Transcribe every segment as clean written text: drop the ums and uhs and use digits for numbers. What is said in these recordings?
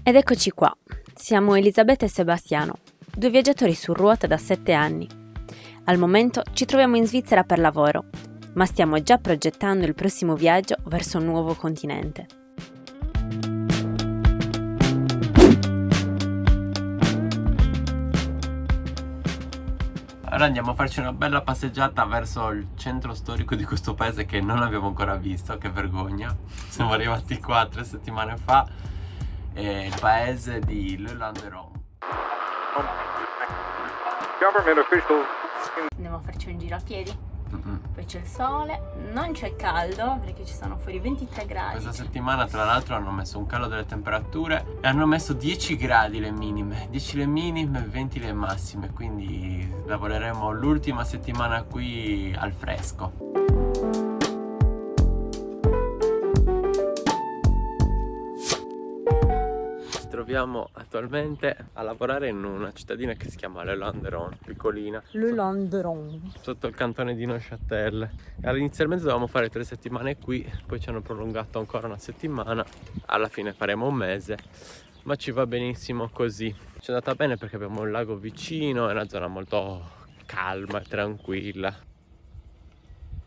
Ed eccoci qua, siamo Elisabetta e Sebastiano, due viaggiatori su ruota da 7 anni. Al momento ci troviamo in Svizzera per lavoro, ma stiamo già progettando il prossimo viaggio verso un nuovo continente. Ora andiamo a farci una bella passeggiata verso il centro storico di questo paese che non abbiamo ancora visto, che vergogna. Siamo arrivati qua 3 settimane fa, è il paese di Le Landeron. Andiamo a farci un giro a piedi, poi c'è il sole, non c'è caldo perché ci sono fuori 23 gradi. Questa settimana tra l'altro hanno messo un calo delle temperature e hanno messo 10 gradi le minime, 10 le minime e 20 le massime, quindi lavoreremo l'ultima settimana qui al fresco. Ci troviamo attualmente a lavorare in una cittadina che si chiama Le Landeron, piccolina. Le Landeron. Sotto il cantone di Neuchâtel. Inizialmente dovevamo fare 3 settimane qui, poi ci hanno prolungato ancora una settimana, alla fine faremo un mese, ma ci va benissimo così. Ci è andata bene perché abbiamo un lago vicino, è una zona molto calma e tranquilla.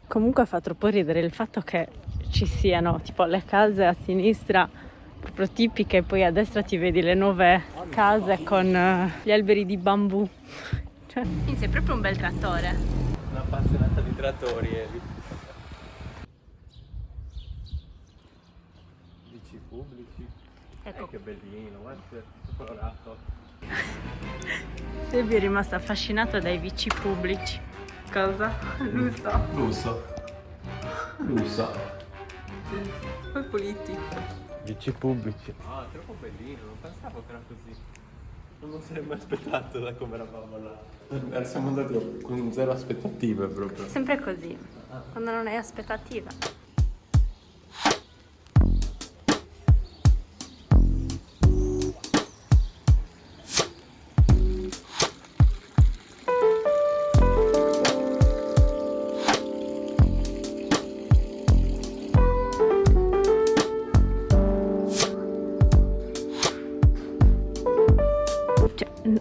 Comunque fa troppo ridere il fatto che ci siano tipo le case a sinistra proprio tipiche e poi a destra ti vedi le nuove case con gli alberi di bambù. Cioè, sei proprio un bel trattore. Una appassionata di trattori, Bici pubblici. Ecco. Che bellino, guarda che colorato. Sebi è rimasto affascinato dai vici pubblici. Cosa? Lusso. Lusso. Poi puliti. Bici pubblici. Ah, troppo bellino, non pensavo che era così. Non lo sarei mai aspettato da come eravamo là. Siamo andati con zero aspettative proprio. Sempre così, quando non hai aspettative.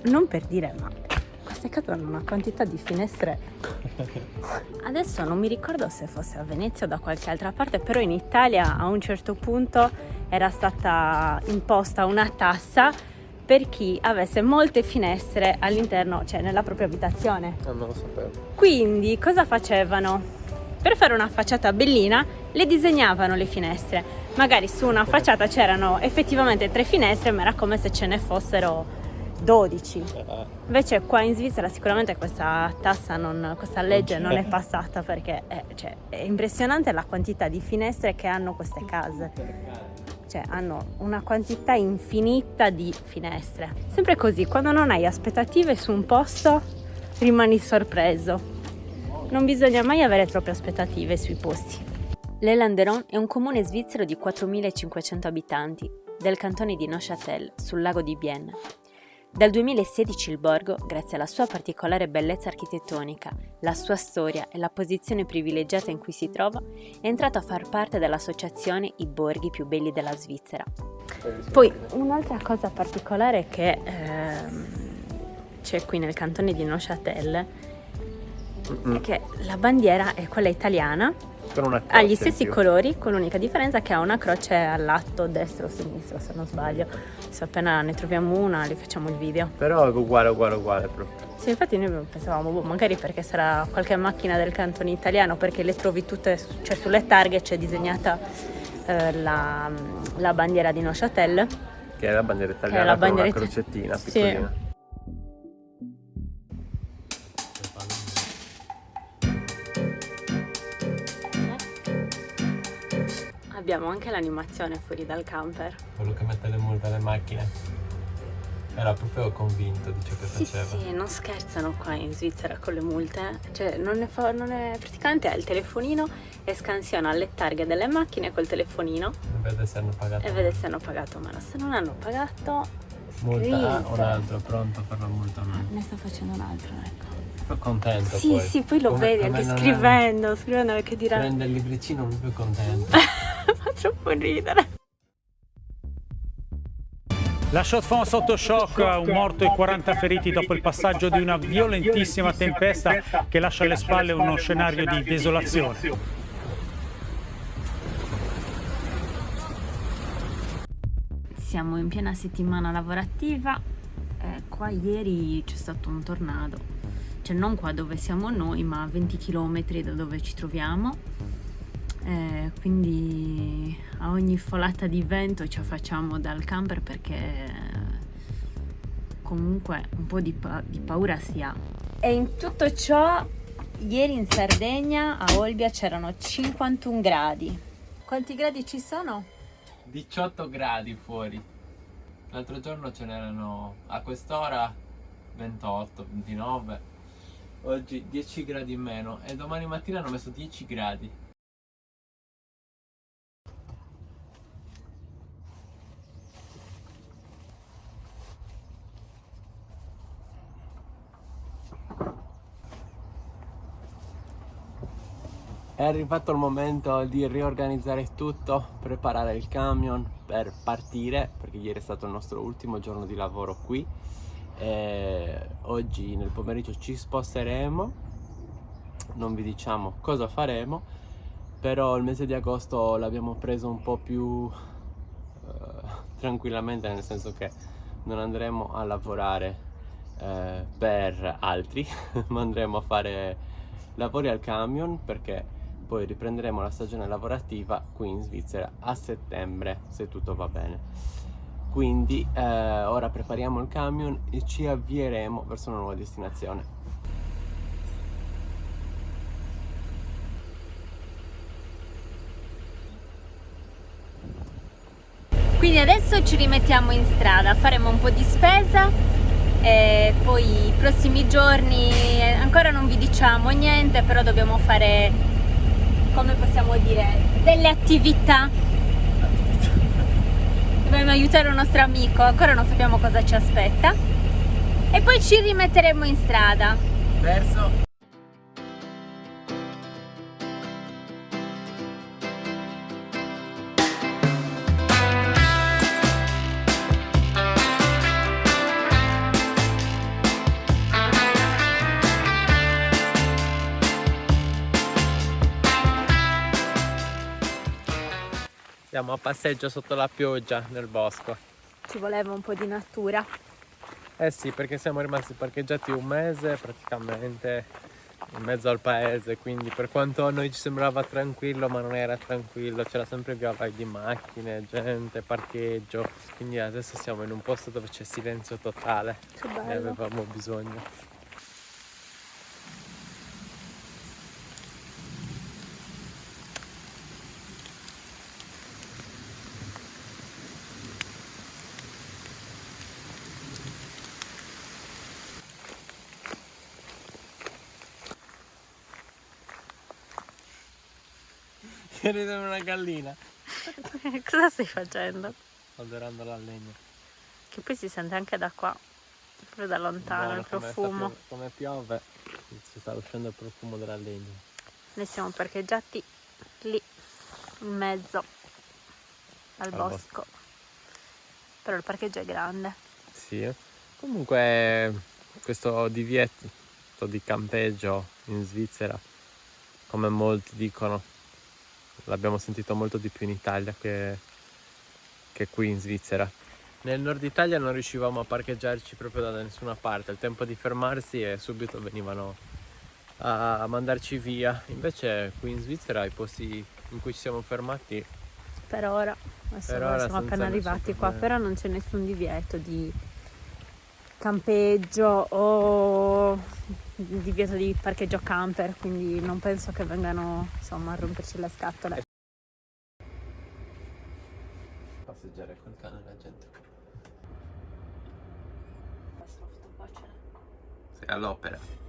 Non per dire, ma queste case hanno una quantità di finestre. Adesso non mi ricordo se fosse a Venezia o da qualche altra parte, però in Italia a un certo punto era stata imposta una tassa per chi avesse molte finestre all'interno, cioè nella propria abitazione. Non lo sapevo. Quindi cosa facevano? Per fare una facciata bellina le disegnavano le finestre. Magari su una facciata c'erano effettivamente 3 finestre, ma era come se ce ne fossero 12. Invece qua in Svizzera sicuramente questa tassa questa legge non è passata perché è impressionante la quantità di finestre che hanno queste case. Cioè hanno una quantità infinita di finestre. Sempre così, quando non hai aspettative su un posto rimani sorpreso. Non bisogna mai avere troppe aspettative sui posti. Le Landeron è un comune svizzero di 4.500 abitanti del cantone di Neuchâtel sul lago di Bienne. Dal 2016 il borgo, grazie alla sua particolare bellezza architettonica, la sua storia e la posizione privilegiata in cui si trova, è entrato a far parte dell'associazione I Borghi più belli della Svizzera. Poi un'altra cosa particolare che c'è qui nel cantone di Neuchâtel è che la bandiera è quella italiana, ha gli stessi colori, con l'unica differenza che ha una croce al lato destro o sinistro, se non sbaglio. Se appena ne troviamo una li facciamo il video. Però è uguale proprio. Sì, infatti noi pensavamo, magari perché sarà qualche macchina del cantone italiano, perché le trovi tutte, cioè sulle targhe c'è disegnata la bandiera di Neuchâtel. Che è la bandiera italiana con una crocettina piccolina. Sì. Abbiamo anche l'animazione fuori dal camper. Quello che mette le multe alle macchine. Era proprio convinto di ciò che faceva. Sì, non scherzano qua in Svizzera con le multe. Cioè, non è praticamente ha il telefonino e scansiona le targhe delle macchine col telefonino. E vede se hanno pagato. Ma se non hanno pagato, multa un altro, pronto per la multa. Ne sta facendo un altro, ecco. Contento sì, poi. Sì, poi lo vedi anche scrivendo che dirà. Prende il libricino proprio contento. Fa troppo ridere. La Chaux-de-Fonds sotto shock, un morto e 40 feriti dopo il passaggio di una violentissima tempesta che lascia alle spalle uno scenario di desolazione. Siamo in piena settimana lavorativa e qua ieri c'è stato un tornado, cioè non qua dove siamo noi ma a 20 km da dove ci troviamo. Quindi a ogni folata di vento ci affacciamo dal camper perché comunque un po' di paura si ha. E in tutto ciò ieri in Sardegna a Olbia c'erano 51 gradi. Quanti gradi ci sono? 18 gradi fuori. L'altro giorno ce n'erano a quest'ora 28, 29. Oggi 10 gradi in meno e domani mattina hanno messo 10 gradi. È arrivato il momento di riorganizzare tutto, preparare il camion per partire, perché ieri è stato il nostro ultimo giorno di lavoro qui. Oggi nel pomeriggio ci sposteremo, non vi diciamo cosa faremo, però il mese di agosto l'abbiamo preso un po' più tranquillamente, nel senso che non andremo a lavorare per altri, ma andremo a fare lavori al camion perché poi riprenderemo la stagione lavorativa qui in Svizzera a settembre, se tutto va bene. Quindi ora prepariamo il camion e ci avvieremo verso una nuova destinazione. Quindi adesso ci rimettiamo in strada, faremo un po' di spesa e poi i prossimi giorni ancora non vi diciamo niente, però dobbiamo fare, come possiamo dire, delle attività. Dobbiamo aiutare un nostro amico, ancora non sappiamo cosa ci aspetta e poi ci rimetteremo in strada. Verso Siamo a passeggio sotto la pioggia nel bosco. Ci voleva un po' di natura. Eh sì, perché siamo rimasti parcheggiati un mese praticamente in mezzo al paese, quindi per quanto a noi ci sembrava tranquillo, ma non era tranquillo, c'era sempre via vai di macchine, gente, parcheggio, quindi adesso siamo in un posto dove c'è silenzio totale. Che bello. Ne avevamo bisogno. Ride una gallina. Cosa stai facendo? Adorando la legna. Che poi si sente anche da qua, proprio da lontano, Buono, il profumo. come piove, ci sta uscendo il profumo della legna. Noi siamo parcheggiati lì, in mezzo al bosco. Però il parcheggio è grande. Sì. Comunque questo divieto di campeggio in Svizzera, come molti dicono, l'abbiamo sentito molto di più in Italia che qui in Svizzera. Nel nord Italia non riuscivamo a parcheggiarci proprio da nessuna parte, il tempo di fermarsi e subito venivano a mandarci via. Invece qui in Svizzera i posti in cui ci siamo fermati Per ora, adesso Per ora siamo senza appena nessun arrivati qua, problema. però non c'è nessun divieto di campeggio o divieto di parcheggio camper, quindi non penso che vengano insomma a romperci le scatole. Passeggiare col cane la gente. Sei all'opera.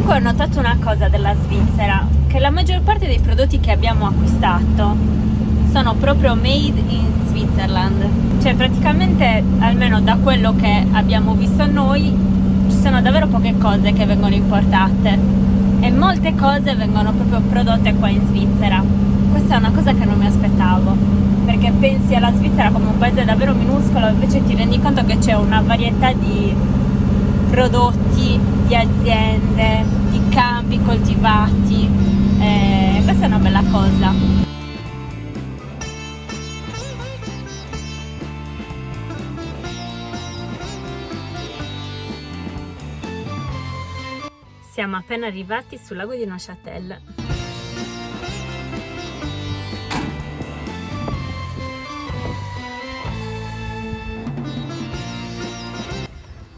Comunque ho notato una cosa della Svizzera, che la maggior parte dei prodotti che abbiamo acquistato sono proprio made in Switzerland. Cioè praticamente, almeno da quello che abbiamo visto noi, ci sono davvero poche cose che vengono importate e molte cose vengono proprio prodotte qua in Svizzera. Questa è una cosa che non mi aspettavo, perché pensi alla Svizzera come un paese davvero minuscolo, invece ti rendi conto che c'è una varietà di prodotti, di aziende, di campi coltivati, questa è una bella cosa. Siamo appena arrivati sul lago di Neuchâtel.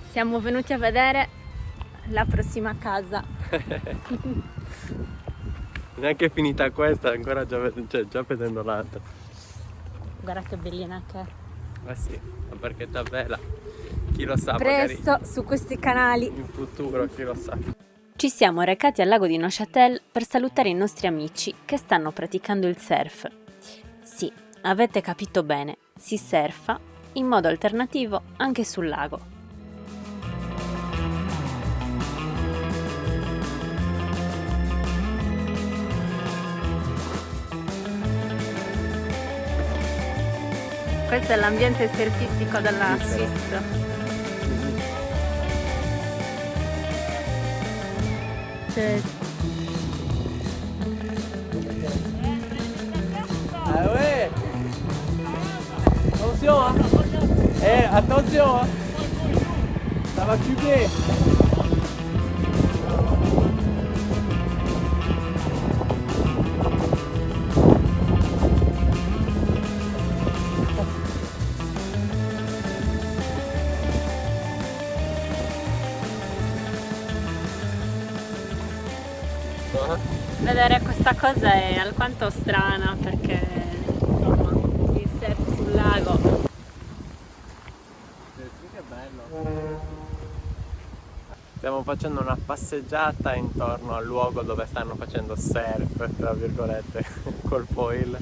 Siamo venuti a vedere la prossima casa. Neanche finita questa, ancora già vedendo l'altra. Guarda che bellina che è. Ma sì, la barchetta bella. Chi lo sa, Presto magari su questi canali. in futuro, chi lo sa. Ci siamo recati al lago di Neuchâtel per salutare i nostri amici che stanno praticando il surf. Sì, avete capito bene, si surfa in modo alternativo anche sul lago. Questo è l'ambiente surfistico della Svizzera. Ah ouais. Attention hein. Attention ça va cuber. Vedere questa cosa è alquanto strana perché insomma il surf sul lago. Che bello. Stiamo facendo una passeggiata intorno al luogo dove stanno facendo surf, tra virgolette, col foil.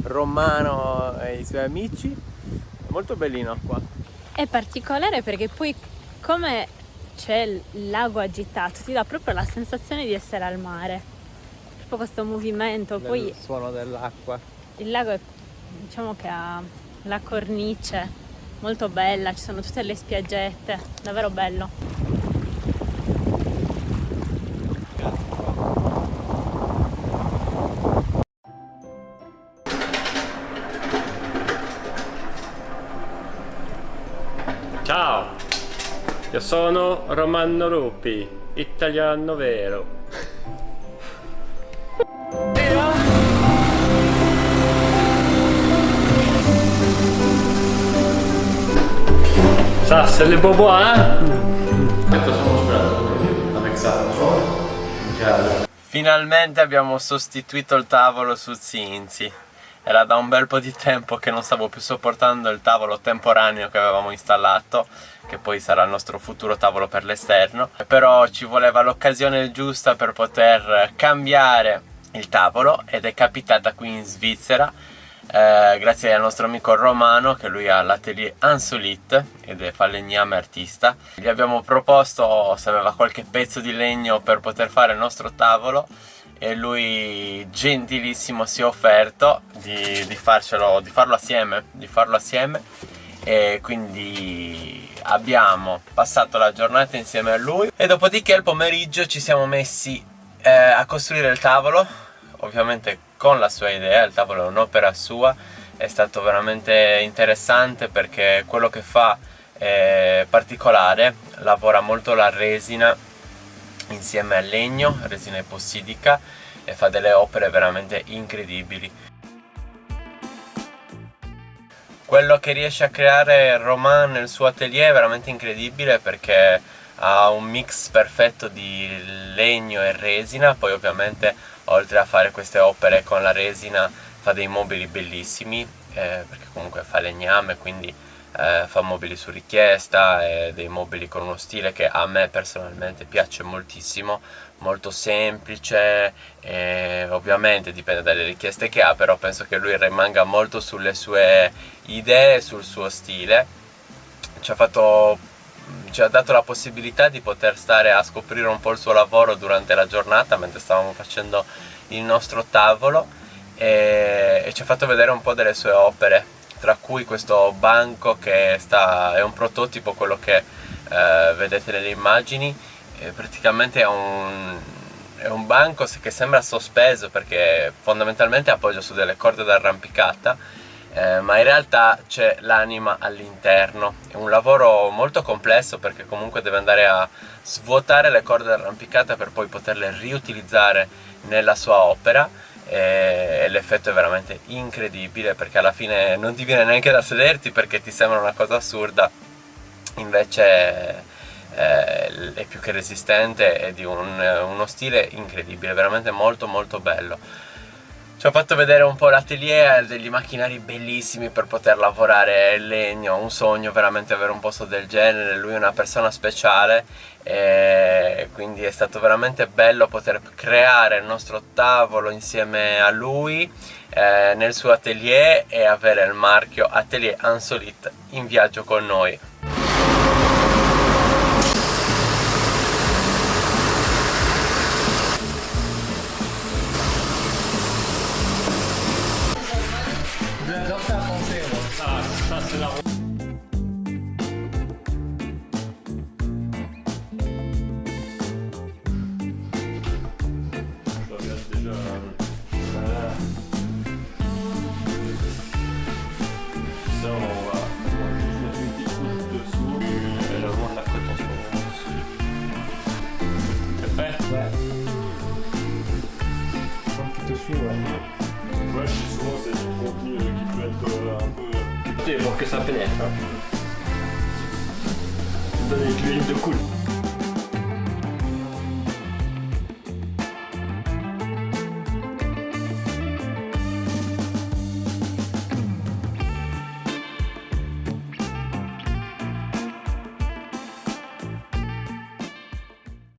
Romano e i suoi amici. È molto bellino qua. È particolare perché poi come c'è il lago agitato ti dà proprio la sensazione di essere al mare. Proprio questo movimento, poi Il suono dell'acqua. il lago è, diciamo che ha la cornice molto bella, ci sono tutte le spiaggette, davvero bello. Ciao, io sono Romano Lupi, italiano vero. Ça, c'est le bobo, Finalmente abbiamo sostituito il tavolo su Zinzi. Era da un bel po' di tempo che non stavo più sopportando il tavolo temporaneo che avevamo installato, che poi sarà il nostro futuro tavolo per l'esterno. Però ci voleva l'occasione giusta per poter cambiare il tavolo ed è capitata qui in Svizzera. Grazie al nostro amico Romano, che lui ha l'atelier Insolite ed è falegname artista. Gli abbiamo proposto se aveva qualche pezzo di legno per poter fare il nostro tavolo e lui gentilissimo si è offerto di farlo assieme e quindi abbiamo passato la giornata insieme a lui e dopodiché il pomeriggio ci siamo messi a costruire il tavolo, ovviamente con la sua idea. Il tavolo è un'opera sua, è stato veramente interessante perché quello che fa è particolare, lavora molto la resina insieme al legno, resina epossidica, e fa delle opere veramente incredibili. Quello che riesce a creare Romain nel suo atelier è veramente incredibile perché ha un mix perfetto di legno e resina, poi ovviamente oltre a fare queste opere con la resina fa dei mobili bellissimi perché comunque fa legname, quindi fa mobili su richiesta, dei mobili con uno stile che a me personalmente piace moltissimo, molto semplice, ovviamente dipende dalle richieste che ha, però penso che lui rimanga molto sulle sue idee, sul suo stile. Ci ha dato la possibilità di poter stare a scoprire un po' il suo lavoro durante la giornata mentre stavamo facendo il nostro tavolo, e ci ha fatto vedere un po' delle sue opere, tra cui questo banco che è un prototipo, quello che vedete nelle immagini. Praticamente è un banco che sembra sospeso perché fondamentalmente appoggia su delle corde d'arrampicata, ma in realtà c'è l'anima all'interno. È un lavoro molto complesso perché comunque deve andare a svuotare le corde d'arrampicata per poi poterle riutilizzare nella sua opera, e l'effetto è veramente incredibile, perché alla fine non ti viene neanche da sederti perché ti sembra una cosa assurda, invece è più che resistente e di uno stile incredibile, veramente molto molto bello. Ci ho fatto vedere un po' l'atelier, degli macchinari bellissimi per poter lavorare il legno, un sogno veramente avere un posto del genere. Lui è una persona speciale, e quindi è stato veramente bello poter creare il nostro tavolo insieme a lui nel suo atelier, e avere il marchio Atelier Insolite in viaggio con noi. Ouais, je suis souvent c'est du contenu qui peut être un peu... Pour que ça pénètre. Donner une huile de cool.